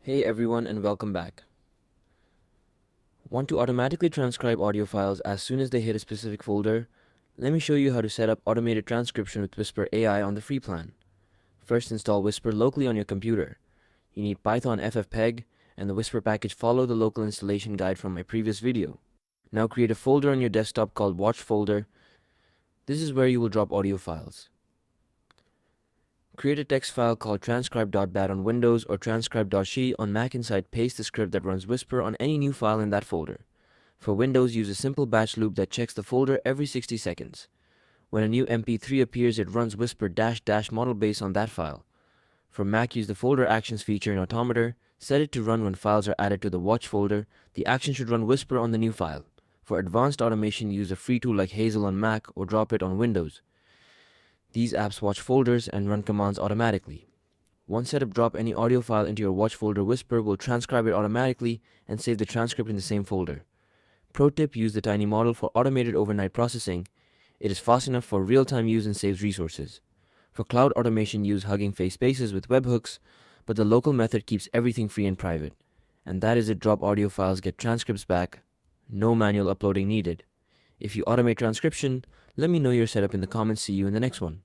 Hey everyone and welcome back. Want to automatically transcribe audio files as soon as they hit a specific folder? Let me show you how to set up automated transcription with Whisper AI on the free plan. First, install Whisper locally on your computer. You need Python ffmpeg and the Whisper package. Follow the local installation guide from my previous video. Now create a folder on your desktop called Watch Folder. This is where you will drop audio files. Create a text file called transcribe.bat on Windows or transcribe.she on Mac. Inside, paste the script that runs Whisper on any new file in that folder. For Windows, use a simple batch loop that checks the folder every 60 seconds. When a new MP3 appears, it runs Whisper -- model base on that file. For Mac, use the folder actions feature in Automator. Set it to run when files are added to the Watch folder. The action should run Whisper on the new file. For advanced automation, use a free tool like Hazel on Mac or drop it on Windows. These apps watch folders and run commands automatically. Once set up, drop any audio file into your Watch folder. Whisper will transcribe it automatically and save the transcript in the same folder. Pro tip: use the tiny model for automated overnight processing. It is fast enough for real-time use and saves resources. For cloud automation, use Hugging Face Spaces with webhooks, but the local method keeps everything free and private. And that is it. Drop audio files, get transcripts back. No manual uploading needed. If you automate transcription, let me know your setup in the comments. See you in the next one.